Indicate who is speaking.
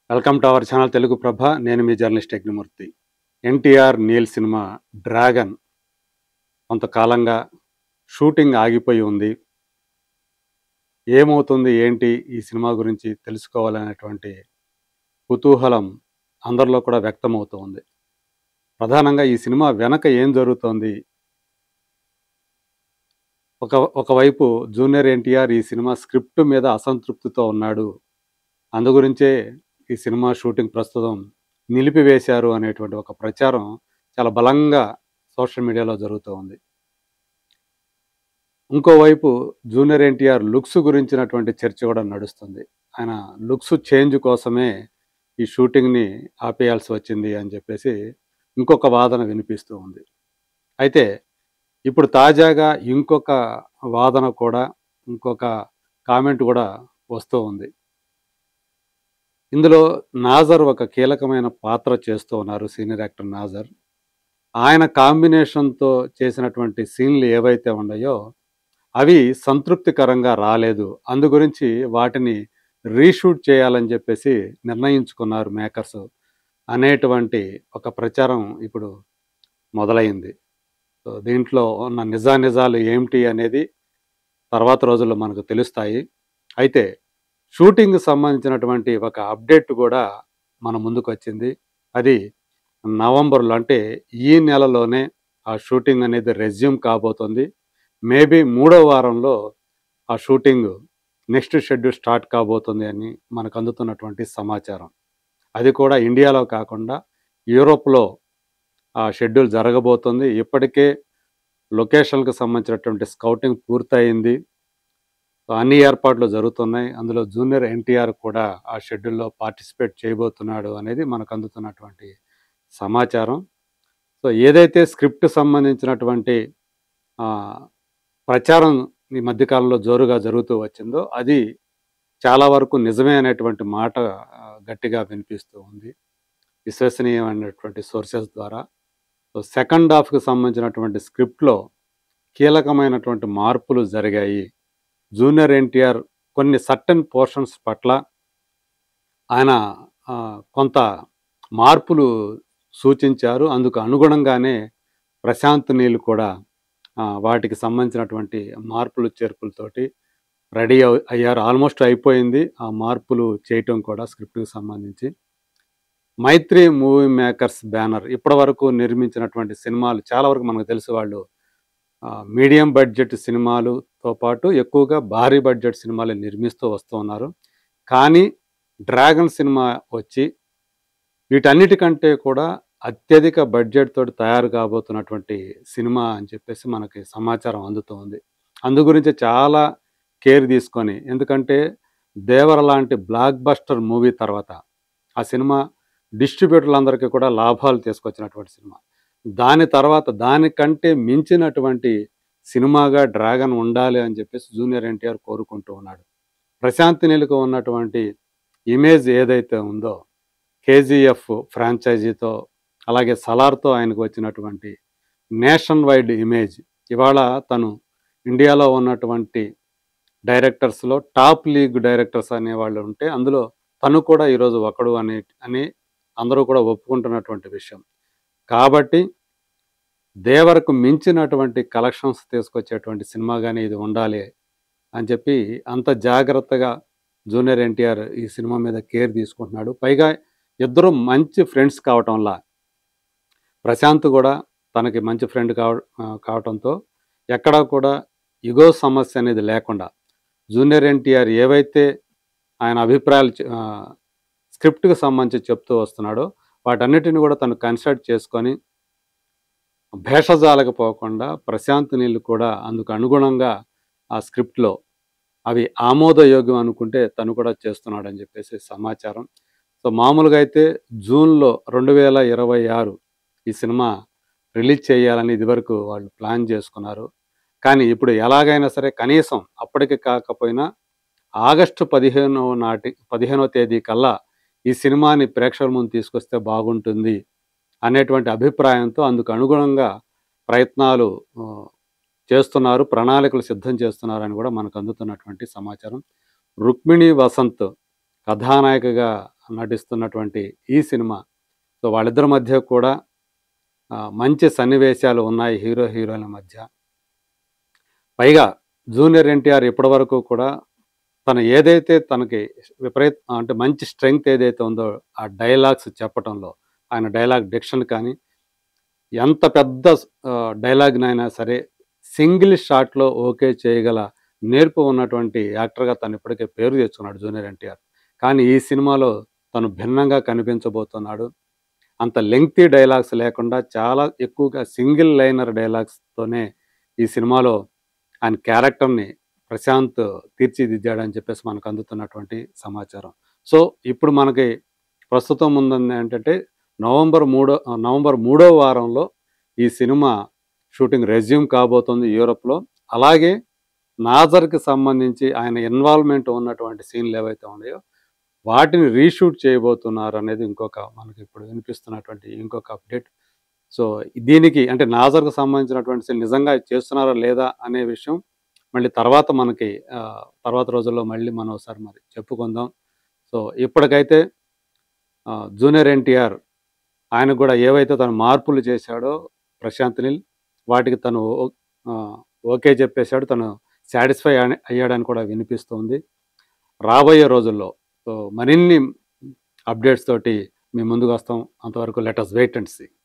Speaker 1: Welcome to our channel Telugu Prabha. నేను మీ journalist Yagnamurthy. NTR Neel సినిమా 'డ్రాగన్' కొంతకాలంగా షూటింగ్ ఆగిపోయి ఉంది. ఏమవుతుంది, ఏంటి ఈ సినిమా గురించి తెలుసుకోవాలనేటువంటి కుతూహలం అందరిలో కూడా వ్యక్తమవుతూ ఉంది. ప్రధానంగా ఈ సినిమా వెనక ఏం జరుగుతోంది? ఒకవైపు జూనియర్ ఎన్టీఆర్ ఈ సినిమా స్క్రిప్ట్ మీద అసంతృప్తితో ఉన్నాడు. అందుగురించే ఈ సినిమా షూటింగ్ ప్రస్తుతం నిలిపివేశారు అనేటువంటి ఒక ప్రచారం చాలా బలంగా సోషల్ మీడియాలో జరుగుతూ ఉంది. ఇంకోవైపు జూనియర్ ఎన్టీఆర్ లుక్స్ గురించినటువంటి చర్చ కూడా నడుస్తుంది. ఆయన లుక్స్ చేంజ్ కోసమే ఈ షూటింగ్‌ని ఆపేయాల్సి వచ్చింది అని చెప్పేసి ఇంకొక వాదన వినిపిస్తూ ఉంది. అయితే ఇప్పుడు తాజాగా ఇంకొక వాదన కూడా, ఇంకొక కామెంట్ కూడా వస్తూ ఉంది. ఇందులో నాజర్ ఒక కీలకమైన పాత్ర చేస్తూ ఉన్నారు, సీనియర్ యాక్టర్ నాజర్. ఆయన కాంబినేషన్‌తో చేసినటువంటి సీన్‌లు ఏవైతే ఉన్నాయో అవి సంతృప్తికరంగా రాలేదు. అందుగురించి వాటిని రీషూట్ చేయాలని చెప్పేసి నిర్ణయించుకున్నారు మేకర్స్ అనేటువంటి ఒక ప్రచారం ఇప్పుడు మొదలైంది. సో, దీంట్లో ఉన్న నిజానిజాలు ఏమిటి అనేది తర్వాత రోజుల్లో మనకు తెలుస్తాయి. అయితే షూటింగ్‌కి సంబంధించినటువంటి ఒక అప్డేట్ కూడా మన ముందుకొచ్చింది. అది నవంబర్‌లో, అంటే ఈ నెలలోనే ఆ షూటింగ్ అనేది రెజ్యూమ్ కాబోతుంది. మేబీ మూడో వారంలో ఆ షూటింగ్ నెక్స్ట్ షెడ్యూల్ స్టార్ట్ కాబోతుంది అని మనకు అందుతున్నటువంటి సమాచారం. అది కూడా ఇండియాలో కాకుండా యూరోప్‌లో ఆ షెడ్యూల్ జరగబోతుంది. ఇప్పటికే లొకేషన్‌కి సంబంధించినటువంటి స్కౌటింగ్ పూర్తయింది. అన్ని ఏర్పాట్లు జరుగుతున్నాయి. అందులో జూనియర్ ఎన్టీఆర్ కూడా ఆ షెడ్యూల్‌లో పార్టిసిపేట్ చేయబోతున్నాడు అనేది మనకు అందుతున్నటువంటి సమాచారం. సో, ఏదైతే స్క్రిప్ట్ సంబంధించినటువంటి ఆహ్, ప్రచారం ఈ మధ్య కాలంలో జోరుగా జరుగుతూ వచ్చిందో అది చాలా వరకు నిజమే అనేటువంటి మాట గట్టిగా వినిపిస్తూ ఉంది విశ్వసనీయమైనటువంటి సోర్సెస్ ద్వారా. సో, సెకండ్ హాఫ్‌కి సంబంధించినటువంటి స్క్రిప్ట్‌లో కీలకమైనటువంటి మార్పులు జరిగాయి. జూనియర్ ఎన్టీఆర్ కొన్ని సర్టెన్ పోర్షన్స్ పట్ల ఆయన కొంత మార్పులు సూచించారు. అందుకు అనుగుణంగానే ప్రశాంత్ నీల్ కూడా వాటికి సంబంధించినటువంటి మార్పులు చేర్పులతోటి రెడీ అయ్యారు. ఆల్మోస్ట్ అయిపోయింది ఆ మార్పులు చేయటం కూడా స్క్రిప్ట్‌కి సంబంధించి. మైత్రి మూవీ మేకర్స్ బ్యానర్ ఇప్పటివరకు నిర్మించినటువంటి సినిమాలు చాలా వరకు మనకు తెలుసు. వాళ్ళు మీడియం బడ్జెట్ సినిమాలుతో పాటు ఎక్కువగా భారీ బడ్జెట్ సినిమాలు నిర్మిస్తూ వస్తూ ఉన్నారు. కానీ 'డ్రాగన్' సినిమా వచ్చి వీటన్నిటికంటే కూడా అత్యధిక బడ్జెట్ తోటి తయారు కాబోతున్నటువంటి సినిమా అని చెప్పేసి మనకి సమాచారం అందుతూ ఉంది. అందు గురించి చాలా కేర్ తీసుకొని, ఎందుకంటే 'దేవర' లాంటి బ్లాక్ బస్టర్ మూవీ తర్వాత ఆ సినిమా డిస్ట్రిబ్యూటర్లందరికీ కూడా లాభాలు తీసుకొచ్చినటువంటి సినిమా. దాని తర్వాత దానికంటే మించినటువంటి సినిమాగా 'డ్రాగన్' ఉండాలి అని చెప్పేసి జూనియర్ ఎన్టీఆర్ కోరుకుంటూ ఉన్నాడు. ప్రశాంత్ నీల్‌కి ఉన్నటువంటి ఇమేజ్ ఏదైతే ఉందో, 'కేజీఎఫ్' ఫ్రాంచైజీతో, అలాగే 'సలార్‌తో' ఆయనకు వచ్చినటువంటి నేషన్ వైడ్ ఇమేజ్, ఇవాళ తను ఇండియాలో ఉన్నటువంటి డైరెక్టర్స్‌లో టాప్ లీగ్ డైరెక్టర్స్ అనేవాళ్ళు ఉంటే అందులో తను కూడా ఈరోజు ఒకడు అని అందరూ కూడా ఒప్పుకుంటున్నటువంటి విషయం. కాబట్టి 'దేవరకు' మించినటువంటి కలెక్షన్స్ తీసుకొచ్చేటువంటి సినిమాగానే ఇది ఉండాలి అని చెప్పి అంత జాగ్రత్తగా జూనియర్ ఎన్టీఆర్ ఈ సినిమా మీద కేర్ తీసుకుంటున్నాడు. పైగా ఇద్దరు మంచి ఫ్రెండ్స్ కావటంలా, ప్రశాంత్ కూడా తనకి మంచి ఫ్రెండ్ కావటంతో ఎక్కడా కూడా ఇగో సమస్య అనేది లేకుండా జూనియర్ ఎన్టీఆర్ ఏవైతే ఆయన అభిప్రాయాలు స్క్రిప్ట్‌కి సంబంధించి చెప్తూ వస్తున్నాడో వాటన్నిటిని కూడా తను కన్సిడర్ చేసుకొని భేషజాలకు పోకుండా ప్రశాంత్ నీల్ కూడా అందుకు అనుగుణంగా ఆ స్క్రిప్ట్‌లో అవి ఆమోదయోగ్యం అనుకుంటే తను కూడా చేస్తున్నాడని చెప్పేసి సమాచారం. సో, మామూలుగా అయితే జూన్‌లో 2026 ఈ సినిమా రిలీజ్ చేయాలని ఇదివరకు వాళ్ళు ప్లాన్ చేసుకున్నారు. కానీ ఇప్పుడు ఎలాగైనా సరే కనీసం అప్పటికి కాకపోయినా ఆగస్టు 15వ తేదీ కల్లా ఈ సినిమాని ప్రేక్షకుల ముందు తీసుకొస్తే బాగుంటుంది అనేటువంటి అభిప్రాయంతో అందుకు అనుగుణంగా ప్రయత్నాలు చేస్తున్నారు, ప్రణాళికలు సిద్ధం చేస్తున్నారని కూడా మనకు అందుతున్నటువంటి సమాచారం. రుక్మిణి వసంత్ కథానాయికగా నటిస్తున్నటువంటి ఈ సినిమా. సో, వాళ్ళిద్దరి మధ్య కూడా మంచి సన్నివేశాలు ఉన్నాయి హీరో, హీరోయిన్ల మధ్య. పైగా జూనియర్ ఎన్టీఆర్ ఇప్పటివరకు కూడా తను ఏదైతే తనకి అంటే మంచి స్ట్రెంగ్త్ ఏదైతే ఉందో ఆ డైలాగ్స్ చెప్పటంలో, ఆయన డైలాగ్ డిక్షన్ కానీ, ఎంత పెద్ద డైలాగ్‌నైనా సరే సింగిల్ షాట్‌లో ఓకే చేయగల నేర్పు ఉన్నటువంటి యాక్టర్‌గా తను ఇప్పటికే పేరు తెచ్చుకున్నాడు జూనియర్ ఎన్టీఆర్. కానీ ఈ సినిమాలో తను భిన్నంగా కనిపించబోతున్నాడు. అంత లెంగ్తీ డైలాగ్స్ లేకుండా చాలా ఎక్కువగా సింగిల్ లైనర్ డైలాగ్స్‌తోనే ఈ సినిమాలో ఆయన క్యారెక్టర్‌ని ప్రశాంత్ తీర్చిదిద్దాడని చెప్పేసి మనకు అందుతున్నటువంటి సమాచారం. సో, ఇప్పుడు మనకి ప్రస్తుతం ముందుంది ఏంటంటే నవంబర్ మూడో వారంలో ఈ సినిమా షూటింగ్ రెజ్యూమ్ కాబోతుంది యూరోప్‌లో. అలాగే నాజర్‌కి సంబంధించి ఆయన ఇన్వాల్వ్‌మెంట్ ఉన్నటువంటి సీన్‌లు ఏవైతే ఉన్నాయో వాటిని రీషూట్ చేయబోతున్నారనేది మనకి ఇప్పుడు వినిపిస్తున్నటువంటి ఇంకొక అప్డేట్. సో, దీనికి అంటే నాజర్‌కి సంబంధించినటువంటి సీన్ నిజంగా చేస్తున్నారా లేదా అనే విషయం మళ్ళీ తర్వాత మనకి తర్వాత రోజుల్లో మళ్ళీ మనం ఒకసారి మరి చెప్పుకుందాం. సో, ఇప్పటికైతే జూనియర్ ఎన్టీఆర్ ఆయనకు గూడా ఏవైతే తను మార్పులు చేశాడో ప్రశాంత్ నీల్ వాటికి తను ఓకే చెప్పేసాడు. తను సాటిస్ఫై అయ్యాడని కూడా వినిపిస్తుంది. రాబోయే రోజుల్లో సో, మరిన్ని అప్డేట్స్ తోటి మీ ముందుకొస్తాం. అంతవరకు let us wait and see.